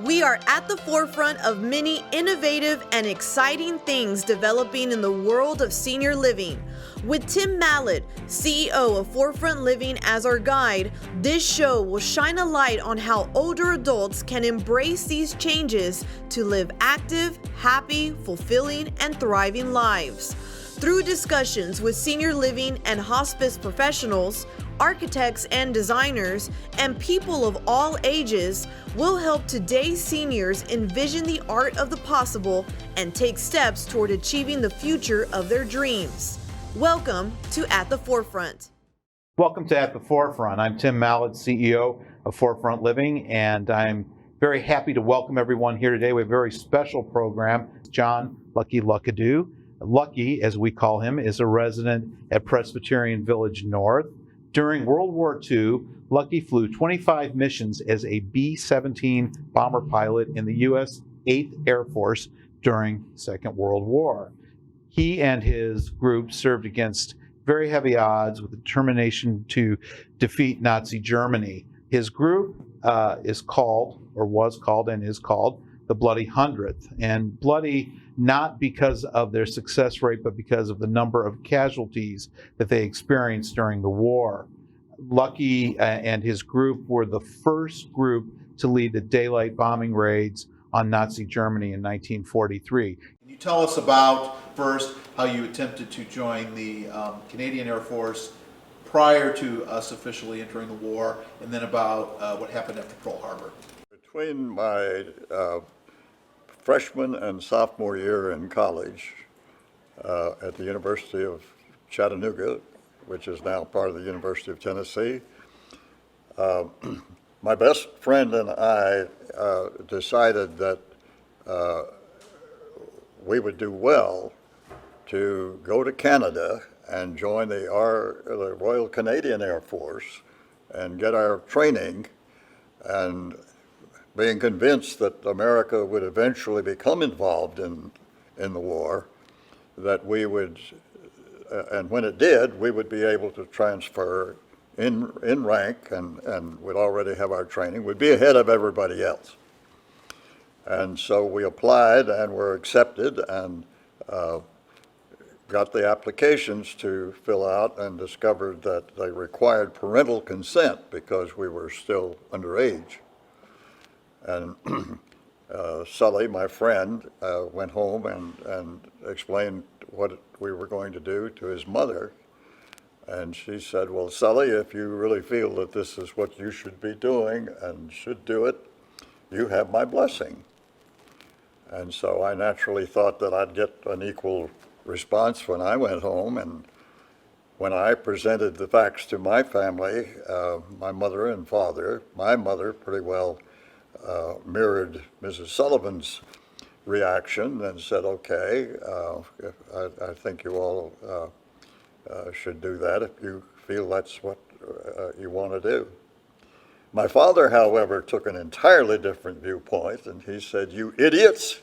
We are at the forefront of many innovative and exciting things developing in the world of senior living. With Tim Mallad, CEO of Forefront Living, as our guide, this show will shine a light on how older adults can embrace these changes to live active, happy, fulfilling, and thriving lives. Through discussions with senior living and hospice professionals, architects and designers, and people of all ages, will help today's seniors envision the art of the possible and take steps toward achieving the future of their dreams. Welcome to At the Forefront. Welcome to At the Forefront. I'm Tim Mallad, CEO of Forefront Living, and I'm very happy to welcome everyone here today. We have a very special program. John Luckadoo. Lucky, as we call him, is a resident at Presbyterian Village North. During World War II, Lucky flew 25 missions as a B-17 bomber pilot in the U.S. 8th Air Force during the Second World War. He and his group served against very heavy odds with determination to defeat Nazi Germany. His group was called the Bloody Hundredth, and bloody not because of their success rate, but because of the number of casualties that they experienced during the war. Lucky and his group were the first group to lead the daylight bombing raids on Nazi Germany in 1943. Can you tell us about, first, how you attempted to join the Canadian Air Force prior to us officially entering the war, and then about what happened after Pearl Harbor? Between my freshman and sophomore year in college at the University of Chattanooga, which is now part of the University of Tennessee, my best friend and I decided that we would do well to go to Canada and join the Royal Canadian Air Force and get our training, and being convinced that America would eventually become involved in the war, that we would, and when it did, we would be able to transfer in rank and would already have our training, would be ahead of everybody else. And so we applied and were accepted and got the applications to fill out, and discovered that they required parental consent because we were still underage. And Sully, my friend, went home and explained what we were going to do to his mother. And she said, well, Sully, if you really feel that this is what you should be doing and should do it, you have my blessing. And so I naturally thought that I'd get an equal response when I went home. And when I presented the facts to my family, my mother and father, my mother pretty well mirrored Mrs. Sullivan's reaction and said, okay, I think you all should do that if you feel that's what you want to do. My father, however, took an entirely different viewpoint, and he said, you idiots,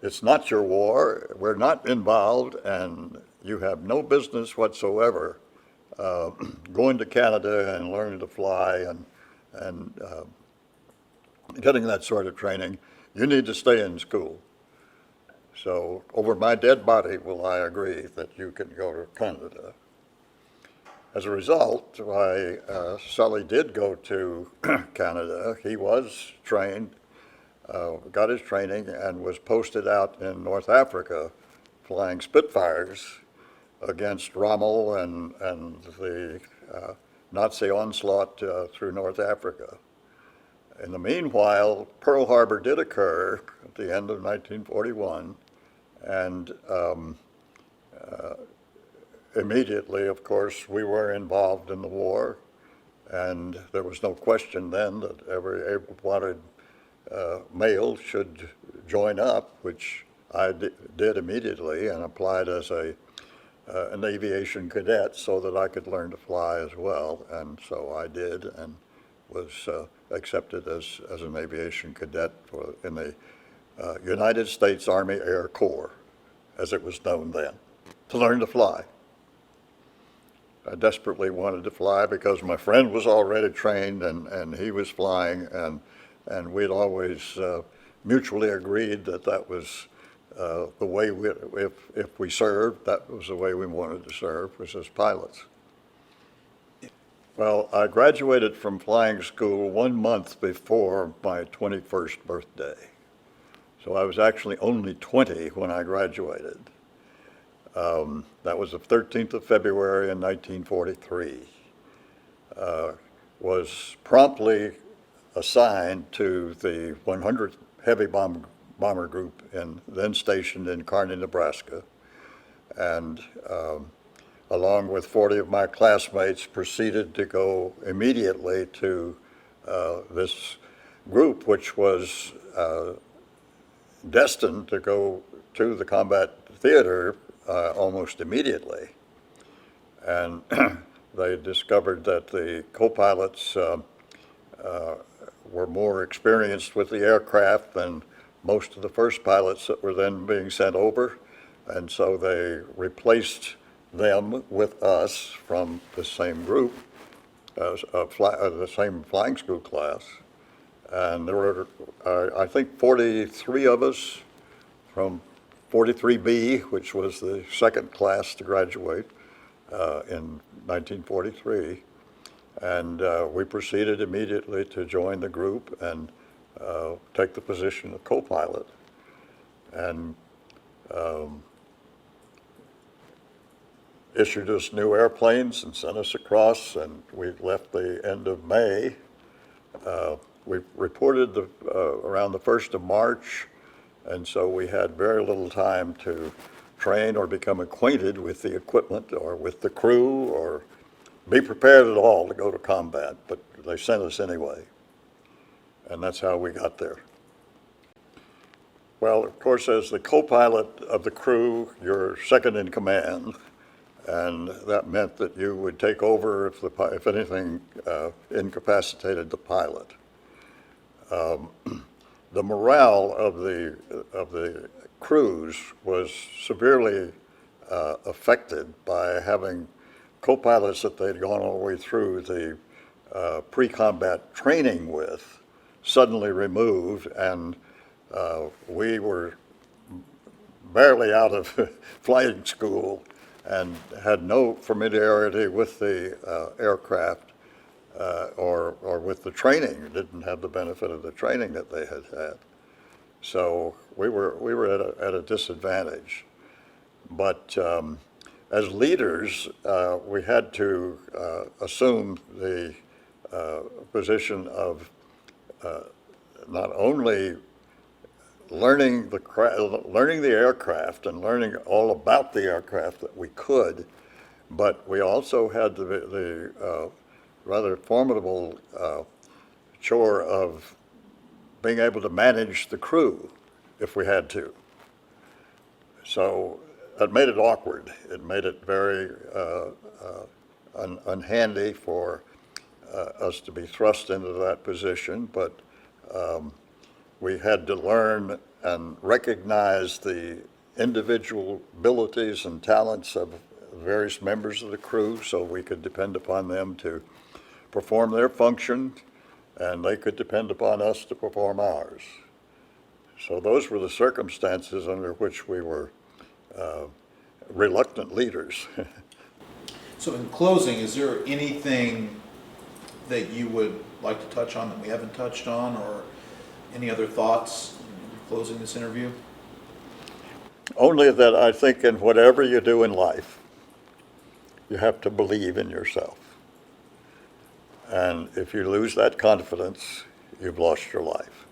it's not your war, we're not involved, and you have no business whatsoever going to Canada and learning to fly and getting that sort of training. You need to stay in school. So over my dead body will I agree that you can go to Canada. As a result, Sully did go to Canada. He was trained, got his training, and was posted out in North Africa flying Spitfires against Rommel and the Nazi onslaught through North Africa. In the meanwhile, Pearl Harbor did occur at the end of 1941, and immediately, of course, we were involved in the war, and there was no question then that every able-bodied male should join up, which I did immediately, and applied as an aviation cadet so that I could learn to fly as well, and so I did, and was accepted as an aviation cadet in the United States Army Air Corps, as it was known then, to learn to fly. I desperately wanted to fly because my friend was already trained and he was flying, and and we'd always mutually agreed that that was the way if we served, that was the way we wanted to serve, was as pilots. Well, I graduated from flying school 1 month before my 21st birthday. So I was actually only 20 when I graduated. That was the 13th of February in 1943. Was promptly assigned to the 100th Heavy Bomber Group, then stationed in Kearney, Nebraska, and along with 40 of my classmates, proceeded to go immediately to this group, which was destined to go to the combat theater almost immediately. And they discovered that the co-pilots were more experienced with the aircraft than most of the first pilots that were then being sent over. And so they replaced them with us from the same group, the same flying school class. And there were, I think, 43 of us from 43B, which was the second class to graduate in 1943. And we proceeded immediately to join the group and take the position of co-pilot. And issued us new airplanes and sent us across, and we left the end of May. We reported around the 1st of March, and so we had very little time to train or become acquainted with the equipment or with the crew or be prepared at all to go to combat, but they sent us anyway, and that's how we got there. Well, of course, as the co-pilot of the crew, you're second in command, and that meant that you would take over if anything incapacitated the pilot. The morale of the crews was severely affected by having co-pilots that they'd gone all the way through the pre-combat training with suddenly removed, and we were barely out of flying school and had no familiarity with the aircraft or with the training. Didn't have the benefit of the training that they had had. So we were at a disadvantage. But as leaders, we had to assume the position of not only learning the aircraft and learning all about the aircraft that we could, but we also had the rather formidable chore of being able to manage the crew if we had to. So that made it awkward. It made it very unhandy for us to be thrust into that position, but we had to learn and recognize the individual abilities and talents of various members of the crew so we could depend upon them to perform their function, and they could depend upon us to perform ours. So those were the circumstances under which we were reluctant leaders. So in closing, is there anything that you would like to touch on that we haven't touched on, or any other thoughts in closing this interview? Only that I think in whatever you do in life, you have to believe in yourself. And if you lose that confidence, you've lost your life.